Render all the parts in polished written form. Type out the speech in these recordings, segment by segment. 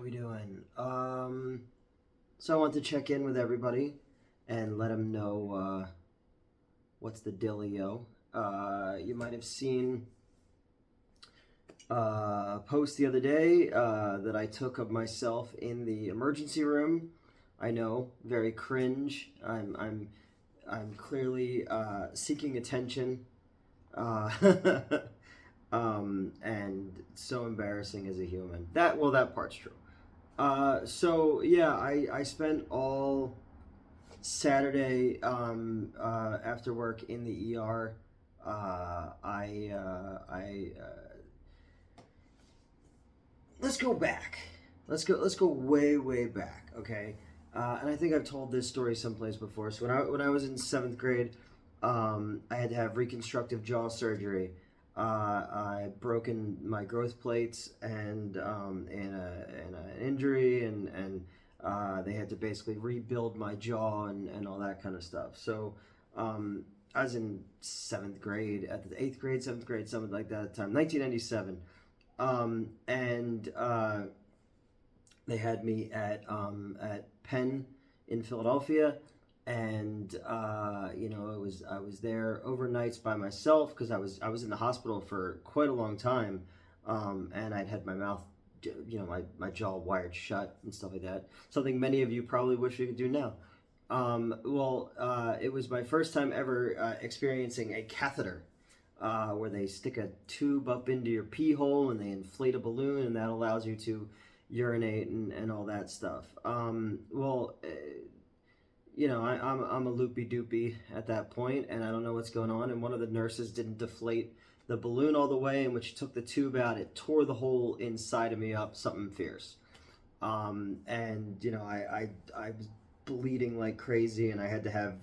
we doing? So I want to check in with everybody and let them know what's the dealio. You might have seen a post the other day that I took of myself in the emergency room. I know, very cringe. I'm clearly seeking attention. Uh, and so embarrassing as a human. That part's true. So yeah, I spent all Saturday after work in the ER. I Let's go back. Let's go way back. Okay, and I think I've told this story someplace before. So when I was in seventh grade, I had to have reconstructive jaw surgery. I broken my growth plates and an injury and they had to basically rebuild my jaw and all that kind of stuff. So I was in seventh grade at the eighth grade, seventh grade, something like that at the time, 1997. And they had me at Penn in Philadelphia, and I was there overnights by myself because I was in the hospital for quite a long time, and I'd had my mouth, my jaw wired shut and stuff like that. Something many of you probably wish you could do now. It was my first time ever experiencing a catheter where they stick a tube up into your pee hole and they inflate a balloon, and that allows you to urinate and all that stuff. I'm a loopy doopy at that point, and I don't know what's going on. And one of the nurses didn't deflate the balloon all the way, and when she took the tube out, it tore the hole inside of me up something fierce. I was bleeding like crazy, and I had to have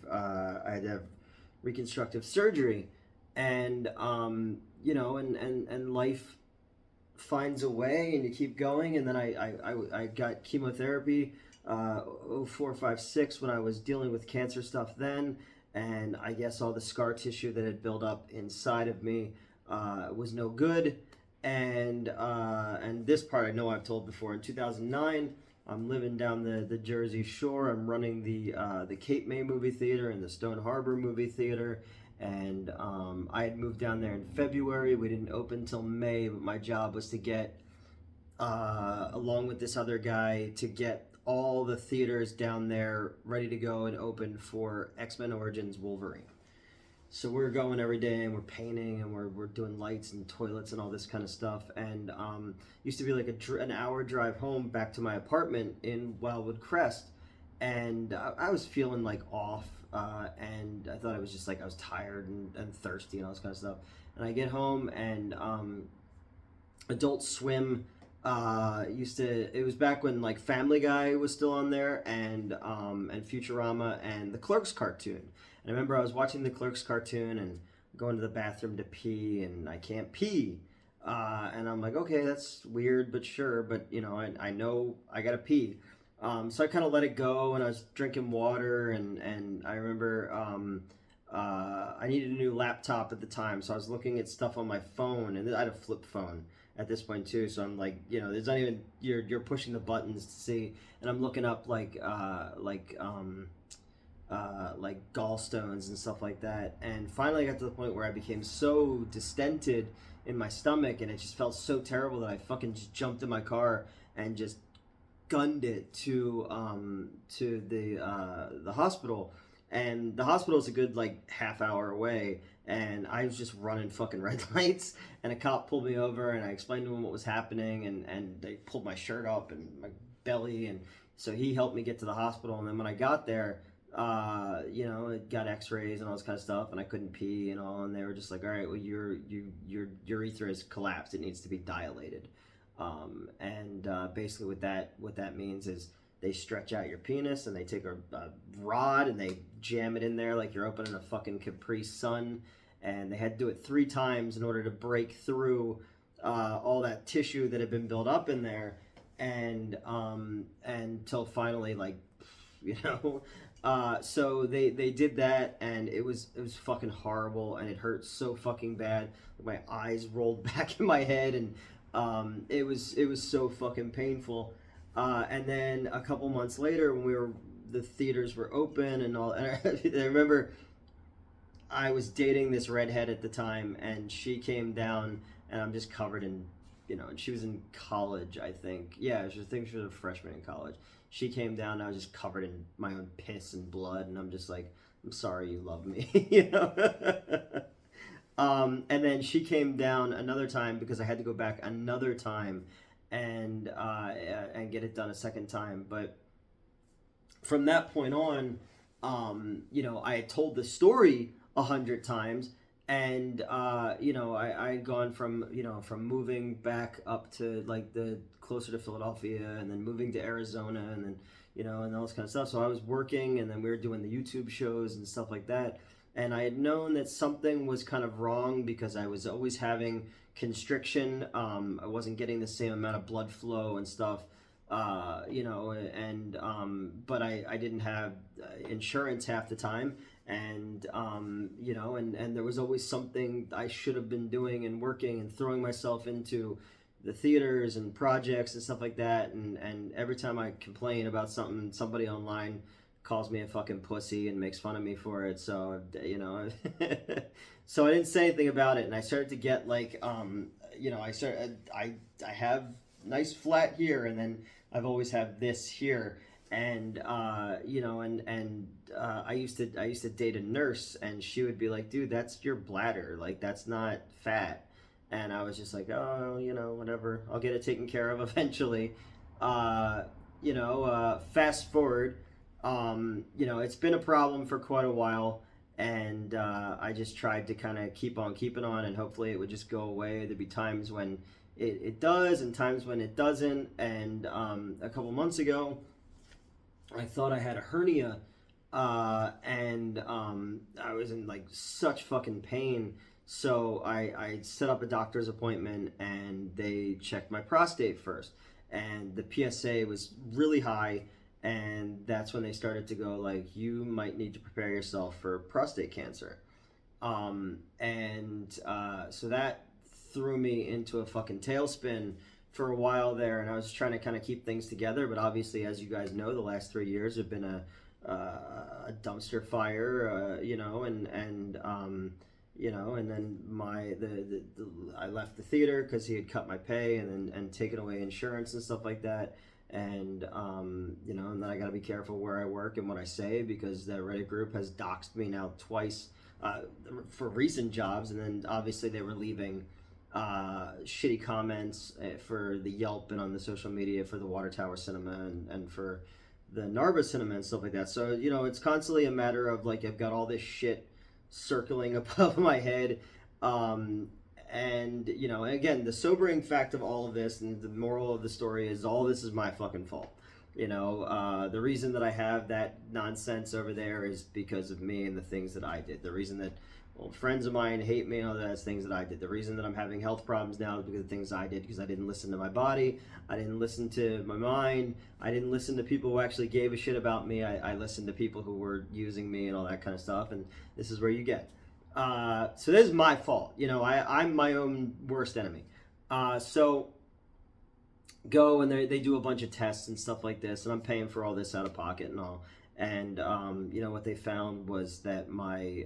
reconstructive surgery, and and life finds a way, and you keep going. And then I got chemotherapy 04, 5, 6 when I was dealing with cancer stuff then, and I guess all the scar tissue that had built up inside of me was no good. And this part I know I've told before. In 2009, I'm living down the Jersey Shore. I'm running the Cape May movie theater and the Stone Harbor movie theater. And I had moved down there in February. We didn't open till May, but my job was to get, along with this other guy, to get all the theaters down there ready to go and open for X-Men Origins Wolverine. So we're going every day, and we're painting, and we're doing lights and toilets and all this kind of stuff. And used to be like an hour drive home back to my apartment in Wildwood Crest. And I was feeling like off, and I thought it was just like I was tired and thirsty and all this kind of stuff. And I get home, and Adult Swim it was back when like Family Guy was still on there, and Futurama and the Clerks cartoon. And I remember I was watching the Clerks cartoon and going to the bathroom to pee, and I can't pee. And I'm like, okay, that's weird, but sure. But I know I gotta pee. So I kind of let it go, and I was drinking water, and I remember I needed a new laptop at the time, so I was looking at stuff on my phone, and I had a flip phone at this point too. So I'm like, there's not even you're pushing the buttons to see, and I'm looking up like gallstones and stuff like that. And finally, I got to the point where I became so distended in my stomach, and it just felt so terrible that I fucking just jumped in my car and just gunned it to the hospital. And the hospital is a good like half hour away, and I was just running fucking red lights, and a cop pulled me over, and I explained to him what was happening, and they pulled my shirt up and my belly, and so he helped me get to the hospital. And then when I got there, it got x-rays and all this kind of stuff, and I couldn't pee and all, and they were just like, all right, well, your urethra is collapsed, it needs to be dilated. Basically what that means is they stretch out your penis, and they take a rod and they jam it in there like you're opening a fucking Capri Sun, and they had to do it 3 times in order to break through all that tissue that had been built up in there, and until finally, like, so they did that, and it was fucking horrible, and it hurt so fucking bad. My eyes rolled back in my head, and it was so fucking painful. And then a couple months later, when the theaters were open and all, and I remember I was dating this redhead at the time, and she came down, and I'm just covered in, and she was in college, I think. Yeah, I think she was a freshman in college. She came down, and I was just covered in my own piss and blood, and I'm just like, I'm sorry you love me, And then she came down another time because I had to go back another time and get it done a second time. But from that point on, I had told the story 100 times, and I had gone from moving back up to like the closer to Philadelphia, and then moving to Arizona, and then and all this kind of stuff. So I was working, and then we were doing the YouTube shows and stuff like that. And I had known that something was kind of wrong because I was always having constriction. I wasn't getting the same amount of blood flow and stuff, but I didn't have insurance half the time, and and there was always something I should have been doing and working and throwing myself into the theaters and projects and stuff like that, and every time I complain about something, somebody online calls me a fucking pussy and makes fun of me for it. So so I didn't say anything about it, and I started to get like I have nice flat here, and then I've always had this here, and I used to date a nurse, and she would be like, dude, that's your bladder, like that's not fat. And I was just like, oh, whatever, I'll get it taken care of eventually. Fast forward, it's been a problem for quite a while, and I just tried to kind of keep on keeping on, and hopefully it would just go away. There'd be times when it does, and times when it doesn't. And a couple months ago, I thought I had a hernia, and I was in like such fucking pain. So I set up a doctor's appointment, and they checked my prostate first, and the PSA was really high. And that's when they started to go like, you might need to prepare yourself for prostate cancer. So that threw me into a fucking tailspin for a while there, and I was trying to kind of keep things together. But obviously, as you guys know, the last 3 years have been a dumpster fire, and then I left the theater because he had cut my pay and taken away insurance and stuff like that. And and then I got to be careful where I work and what I say, because the Reddit group has doxed me now twice for recent jobs, and then obviously they were leaving shitty comments for the Yelp and on the social media for the Water Tower Cinema and for the Narva Cinema and stuff like that. So it's constantly a matter of like, I've got all this shit circling above my head. And again, the sobering fact of all of this, and the moral of the story, is all this is my fucking fault. The reason that I have that nonsense over there is because of me and the things that I did. The reason that old friends of mine hate me and all that is things that I did. The reason that I'm having health problems now is because of things I did, because I didn't listen to my body, I didn't listen to my mind, I didn't listen to people who actually gave a shit about me. I listened to people who were using me and all that kind of stuff, and this is where you get. So this is my fault. I'm my own worst enemy. So go, and they do a bunch of tests and stuff like this, and I'm paying for all this out of pocket and all. And what they found was that my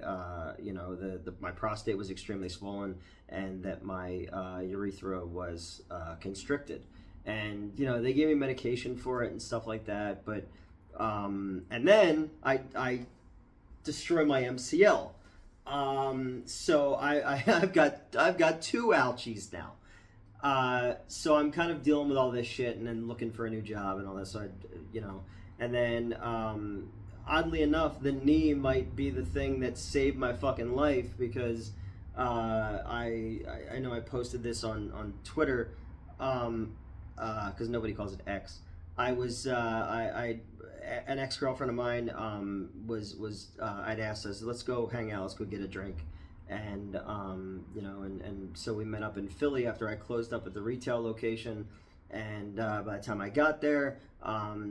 my prostate was extremely swollen, and that my urethra was constricted. And they gave me medication for it and stuff like that. But and then I destroy my MCL. So I've got 2 ouchies now. So I'm kind of dealing with all this shit, and then looking for a new job and all that. So and then oddly enough, the knee might be the thing that saved my fucking life, because I know I posted this on Twitter, because nobody calls it X. I was an ex-girlfriend of mine I'd asked us, let's go hang out, let's go get a drink, and and so we met up in Philly after I closed up at the retail location. And by the time I got there,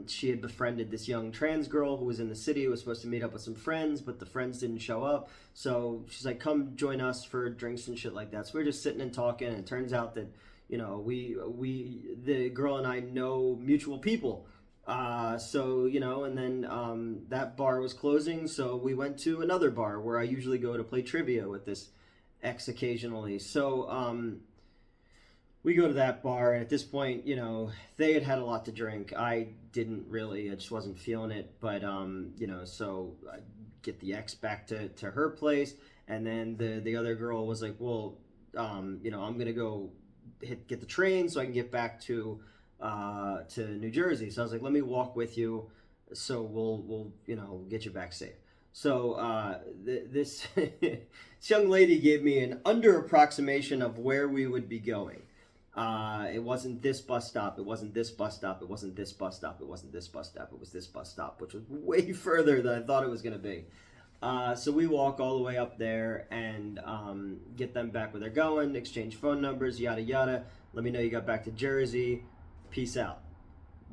she had befriended this young trans girl who was in the city, who was supposed to meet up with some friends, but the friends didn't show up. So she's like, come join us for drinks and shit like that. So we were just sitting and talking, and it turns out that You know, the girl and I know mutual people. So, you know, and then that bar was closing, so we went to another bar where I usually go to play trivia with this ex occasionally. So, we go to that bar, and at this point, you know, they had a lot to drink. I didn't really, I just wasn't feeling it. But, you know, so I get the ex back to her place, and then the other girl was like, well, you know, I'm going to go get the train so I can get back to New Jersey. So I was like, let me walk with you, so we'll you know, get you back safe. So this this young lady gave me an under approximation of where we would be going. It wasn't this bus stop. It wasn't this bus stop. It wasn't this bus stop. It wasn't this bus stop. It was this bus stop, which was way further than I thought it was going to be. So we walk all the way up there and get them back where they're going, exchange phone numbers, yada yada. Let me know you got back to Jersey. Peace out.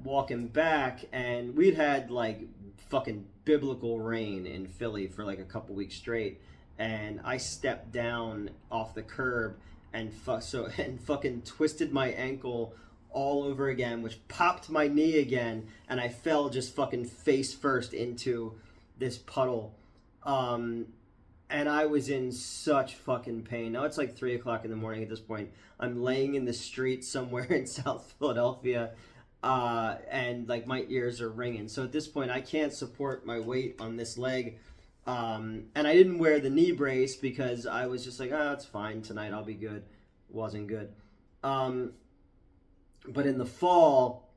Walking back, and we'd had like fucking biblical rain in Philly for like a couple weeks straight, and I stepped down off the curb and fucking twisted my ankle all over again, which popped my knee again, and I fell just fucking face first into this puddle. And I was in such fucking pain. Now it's like 3 o'clock in the morning at this point. I'm laying in the street somewhere in South Philadelphia, and like my ears are ringing. So at this point, I can't support my weight on this leg. And I didn't wear the knee brace because I was just like, oh, it's fine tonight. I'll be good. Wasn't good. But in the fall,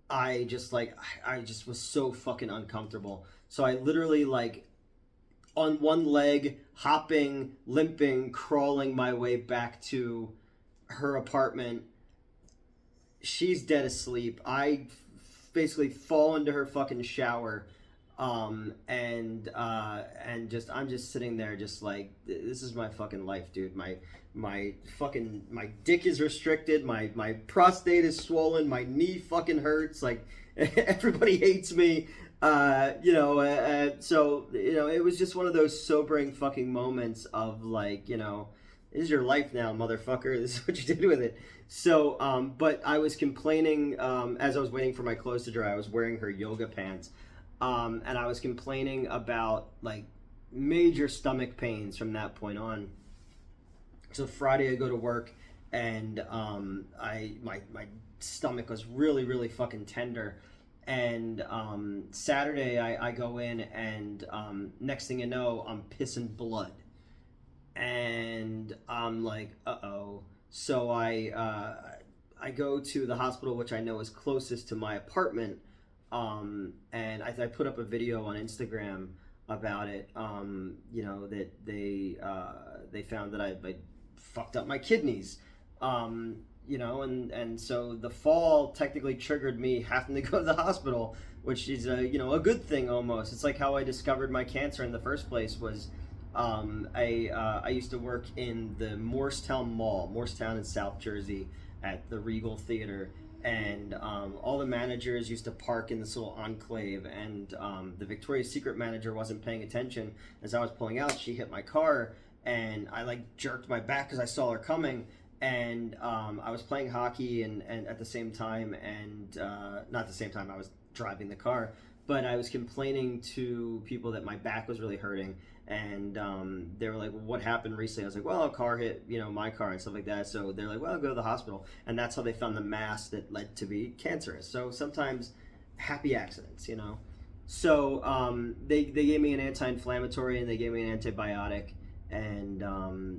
I just was so fucking uncomfortable. So I literally like on one leg, hopping, limping, crawling my way back to her apartment. She's dead asleep. I basically fall into her fucking shower. And I'm just sitting there just like, this is my fucking life, dude. My dick is restricted. My prostate is swollen. My knee fucking hurts. Like, everybody hates me. So, you know, it was just one of those sobering fucking moments of like, you know, this is your life now, motherfucker. This is what you did with it. So, but I was complaining, as I was waiting for my clothes to dry, I was wearing her yoga pants. And I was complaining about like major stomach pains from that point on. So Friday I go to work, and my stomach was really, really fucking tender. And Saturday I go in, and next thing you know, I'm pissing blood. And I'm like, uh-oh. So I go to the hospital, which I know is closest to my apartment. And I put up a video on Instagram about it, you know, that they found that I fucked up my kidneys, you know, and so the fall technically triggered me having to go to the hospital, which is you know, a good thing almost. It's like how I discovered my cancer in the first place was, I used to work in the Morristown in South Jersey at the Regal Theater. And all the managers used to park in this little enclave, and the Victoria's Secret manager wasn't paying attention. As I was pulling out, she hit my car, and I like jerked my back because I saw her coming. And I was playing hockey, and at the same time, and not at the same time, I was driving the car, but I was complaining to people that my back was really hurting. And they were like, well, what happened recently? I was like, well, a car hit, you know, my car and stuff like that. So they're like, well, go to the hospital. And that's how they found the mass that led to be cancerous. So sometimes happy accidents, you know. So they gave me an anti-inflammatory, and they gave me an antibiotic, and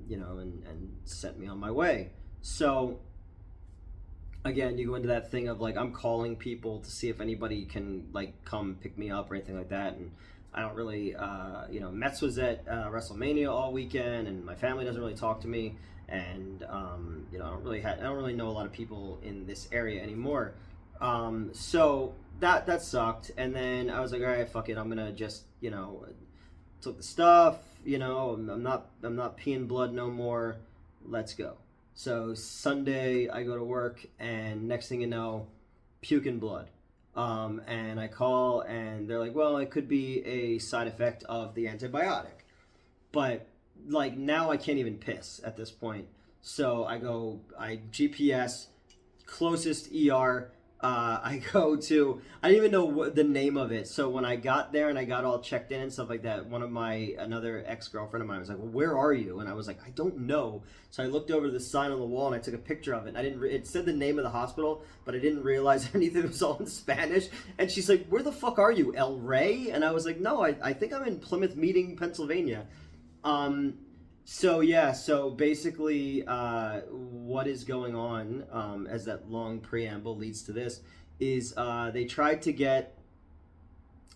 you know, and sent me on my way. So again, you go into that thing of like, I'm calling people to see if anybody can like come pick me up or anything like that. And I don't really, you know, Mets was at WrestleMania all weekend, and my family doesn't really talk to me, and you know, I don't really know a lot of people in this area anymore. So that sucked, and then I was like, all right, fuck it, I'm gonna just, you know, took the stuff, you know, I'm not peeing blood no more. Let's go. So Sunday I go to work, and next thing you know, puking blood. And I call, and they're like, well, it could be a side effect of the antibiotic. But like now I can't even piss at this point. So I GPS closest ER. I go to, I didn't even know what the name of it. So when I got there and I got all checked in and stuff like that, another ex girlfriend of mine was like, "Well, where are you?" And I was like, "I don't know." So I looked over the sign on the wall and I took a picture of it. And it said the name of the hospital, but I didn't realize anything was all in Spanish. And she's like, "Where the fuck are you, El Rey?" And I was like, "No, I think I'm in Plymouth Meeting, Pennsylvania." Um, so yeah, so basically, what is going on, as that long preamble leads to this, is they tried to get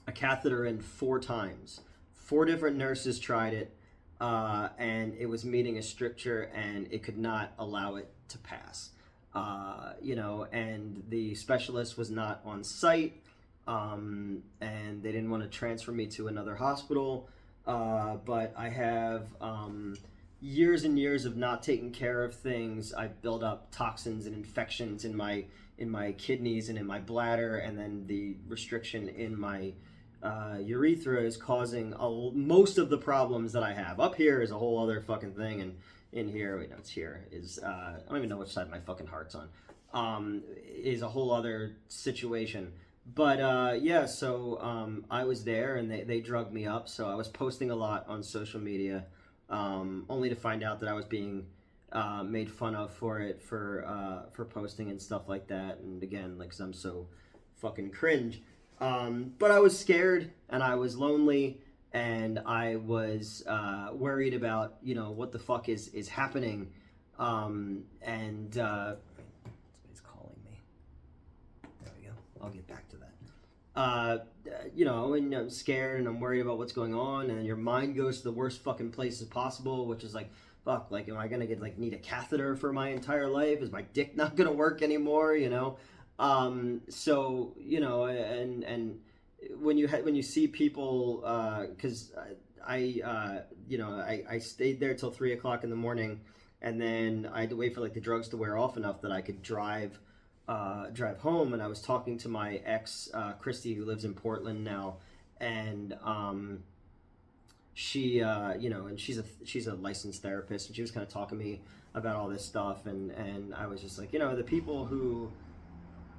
a catheter in 4 times. 4 different nurses tried it, and it was meeting a stricture, and it could not allow it to pass. And the specialist was not on site, and they didn't want to transfer me to another hospital. But I have years and years of not taking care of things. I built up toxins and infections in my kidneys and in my bladder, and then the restriction in my urethra is causing most of the problems that I have. Up here is a whole other fucking thing, and in here, wait, no, it's here. Is I don't even know which side my fucking heart's on. Is a whole other situation. But yeah, so I was there and they drugged me up. So I was posting a lot on social media, only to find out that I was being made fun of for it for posting and stuff like that. And again, like, 'cause I'm so fucking cringe. But I was scared and I was lonely and I was worried about, what the fuck is happening. And somebody's calling me. There we go. I'll get back to that. And I'm scared and I'm worried about what's going on, and your mind goes to the worst fucking places possible, which is like, fuck, like, am I gonna need a catheter for my entire life? Is my dick not gonna work anymore? And when you see people, because I stayed there till 3 o'clock in the morning, and then I had to wait for the drugs to wear off enough that I could drive home. And I was talking to my ex, Christy, who lives in Portland now, and she, and she's a licensed therapist, and she was kind of talking to me about all this stuff, and I was just like, the people who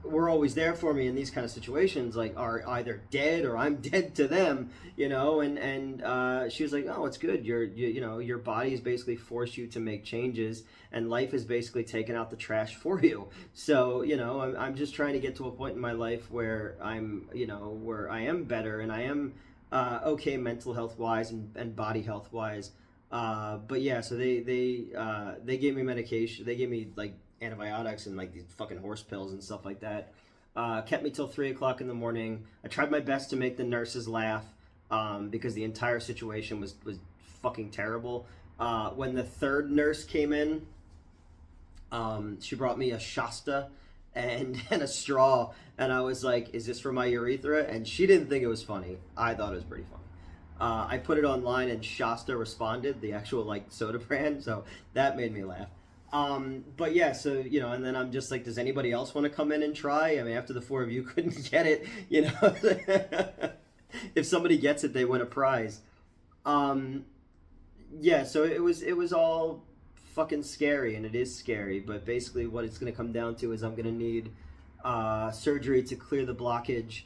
were always there for me in these kind of situations are either dead or I'm dead to them, and she was like, "Oh, it's good, your body has basically forced you to make changes, and life has basically taken out the trash for you. So I'm just trying to get to a point in my life where where I am better and I am okay mental health wise and body health wise. But yeah, so they gave me medication. They gave me antibiotics and these fucking horse pills and stuff like that. Kept me till 3 o'clock in the morning. I tried my best to make the nurses laugh, because the entire situation was fucking terrible. When the third nurse came in, she brought me a Shasta and a straw, and I was like, "Is this for my urethra?" And she didn't think it was funny. I thought it was pretty funny. I put it online, and Shasta responded, the actual soda brand, so that made me laugh. But yeah, so and then I'm just like, does anybody else want to come in and try? I mean, after the 4 of you couldn't get it, if somebody gets it, they win a prize. Um, yeah, so it was all fucking scary, and it is scary. But basically, what it's gonna come down to is I'm gonna need surgery to clear the blockage,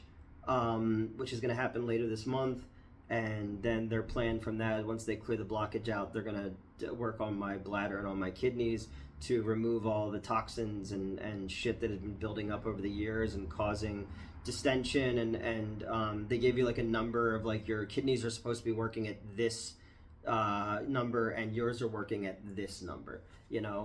which is gonna happen later this month. And then their plan from that, once they clear the blockage out, they're gonna work on my bladder and on my kidneys to remove all the toxins and shit that has been building up over the years and causing distension. And they gave you a number of your kidneys are supposed to be working at this number and yours are working at this number.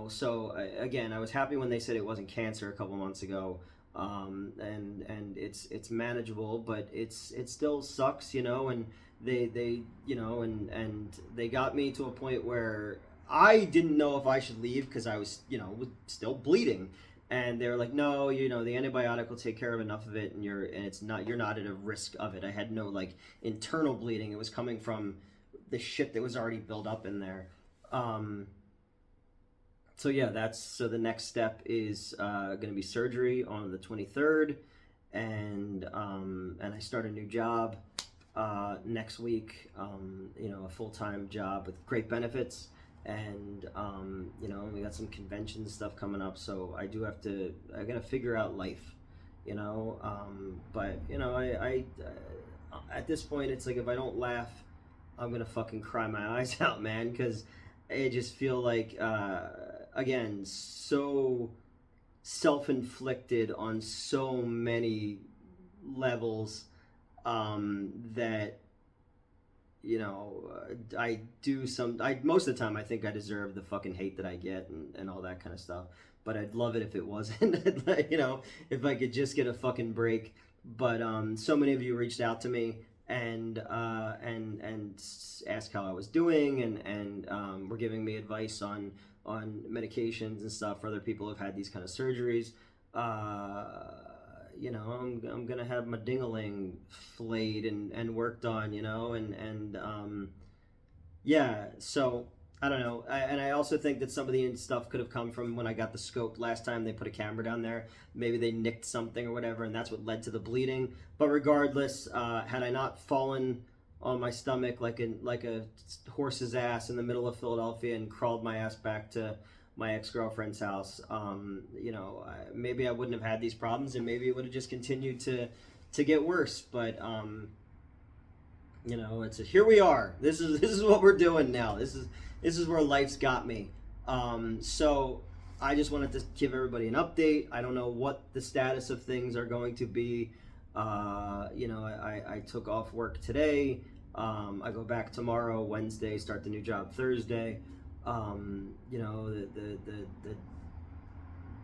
So again, I was happy when they said it wasn't cancer a couple months ago. And it's manageable, but it still sucks, and they and they got me to a point where I didn't know if I should leave because I was still bleeding, and they were like, "No, the antibiotic will take care of enough of it, and you're not at a risk of it." I had no internal bleeding; it was coming from the shit that was already built up in there. So yeah, so the next step is going to be surgery on the 23rd, and I start a new job next week. A full-time job with great benefits, and you know, we got some convention stuff coming up, so I gotta figure out life, you know. But you know, at this point, it's like if I don't laugh, I'm gonna fucking cry my eyes out, man, because I just feel like again, so self-inflicted on so many levels, that you know, I do some. I most of the time I think I deserve the fucking hate that I get and all that kind of stuff. But I'd love it if it wasn't. You know, if I could just get a fucking break. But so many of you reached out to me and asked how I was doing and were giving me advice on medications and stuff for other people who've had these kind of surgeries. You know, I'm gonna have my dingaling flayed and worked on, you know, and yeah. So I don't know, and I also think that some of the stuff could have come from when I got the scope last time. They put a camera down there. Maybe they nicked something or whatever, and that's what led to the bleeding. But regardless, had I not fallen on my stomach like a horse's ass in the middle of Philadelphia and crawled my ass back to my ex-girlfriend's house, you know, maybe I wouldn't have had these problems, and maybe it would have just continued to get worse. But you know, here we are. This is what we're doing now. This is where life's got me. So I just wanted to give everybody an update. I don't know what the status of things are going to be. You know, I took off work today. I go back tomorrow, Wednesday, start the new job Thursday. You know, the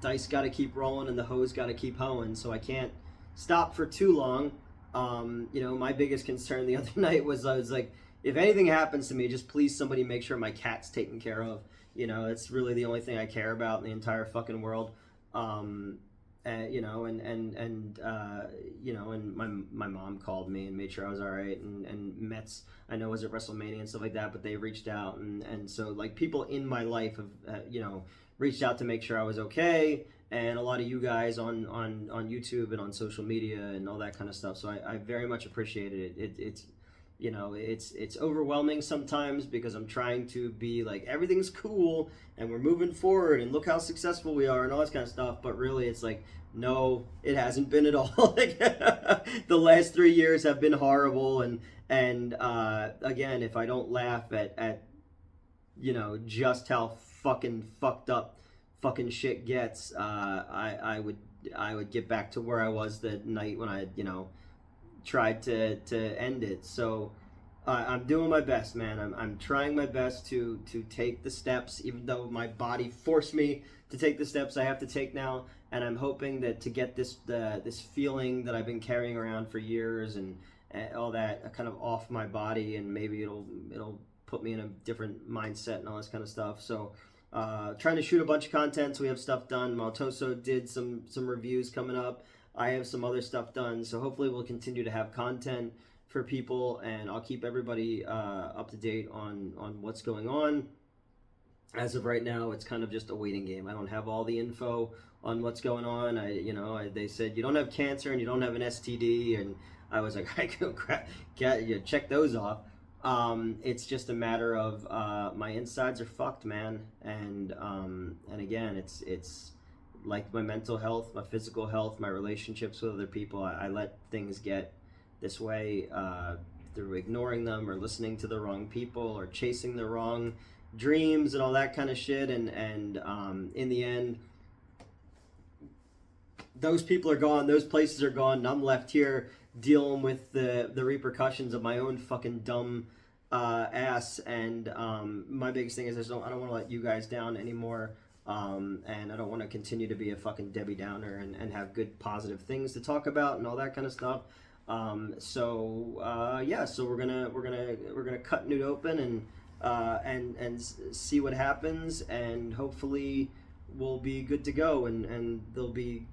dice got to keep rolling and the hose got to keep hoeing, so I can't stop for too long. You know, my biggest concern the other night was I was like, if anything happens to me, just please somebody make sure my cat's taken care of. You know, it's really the only thing I care about in the entire fucking world. You know, you know, and my mom called me and made sure I was all right, and Mets, I know, was at WrestleMania and stuff like that, but they reached out, and so like people in my life have you know, reached out to make sure I was okay, and a lot of you guys on YouTube and on social media and all that kind of stuff. So I very much appreciated it. It's, you know, it's overwhelming sometimes because I'm trying to be like everything's cool and we're moving forward and look how successful we are and all this kind of stuff, but really it's like, no, it hasn't been at all. Like, the last 3 years have been horrible, and again, if I don't laugh at you know, just how fucking fucked up fucking shit gets, I would get back to where I was the night when I, you know, tried to end it. So I'm doing my best, man. I'm trying my best to take the steps, even though my body forced me to take the steps I have to take now. And I'm hoping that to get this feeling that I've been carrying around for years and all that kind of off my body, and maybe it'll put me in a different mindset and all this kind of stuff. So trying to shoot a bunch of content, so we have stuff done. Maltoso did some reviews coming up. I have some other stuff done, so hopefully we'll continue to have content for people, and I'll keep everybody up to date on what's going on. As of right now, it's kind of just a waiting game. I don't have all the info on what's going on. They said you don't have cancer and you don't have an STD, and I was like, I go check those off. It's just a matter of my insides are fucked, man, and again, it's like my mental health, my physical health, my relationships with other people. I let things get this way through ignoring them or listening to the wrong people or chasing the wrong dreams and all that kind of shit. And in the end, those people are gone, those places are gone, and I'm left here dealing with the repercussions of my own fucking dumb ass. And my biggest thing is I don't want to let you guys down anymore. And I don't want to continue to be a fucking Debbie Downer and have good positive things to talk about and all that kind of stuff. Yeah, so we're gonna cut Newt open and see what happens, and hopefully we'll be good to go, and there'll be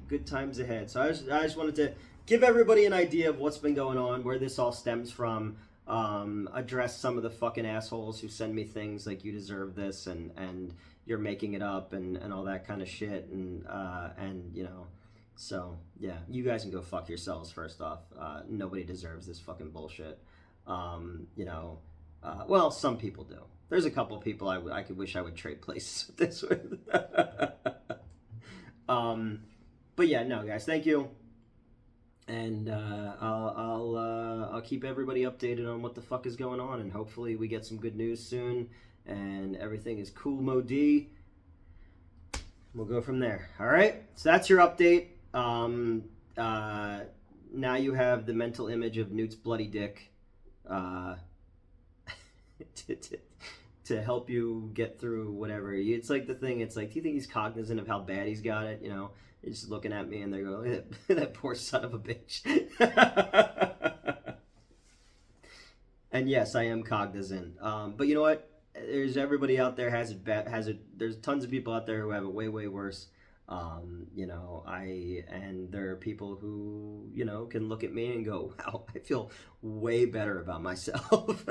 good times ahead. So I just wanted to give everybody an idea of what's been going on, where this all stems from. Address some of the fucking assholes who send me things like you deserve this and you're making it up and all that kind of shit, and you know, so yeah, you guys can go fuck yourselves. First off, nobody deserves this fucking bullshit. You know, Well, some people do. There's a couple people I could wish I would trade places with this with. um, but yeah, no, guys, thank you, and I'll keep everybody updated on what the fuck is going on, and hopefully we get some good news soon, and everything is cool, Modi. We'll go from there. All right, so that's your update. Now you have the mental image of Newt's bloody dick. To, to, to help you get through whatever. It's like the thing, it's like, do you think he's cognizant of how bad he's got it? You know, he's just looking at me and they're going, that poor son of a bitch. And yes, I am cognizant. But you know what? There's everybody out there has it bad, there's tons of people out there who have it way, way worse. You know, and there are people who, you know, can look at me and go, wow, I feel way better about myself.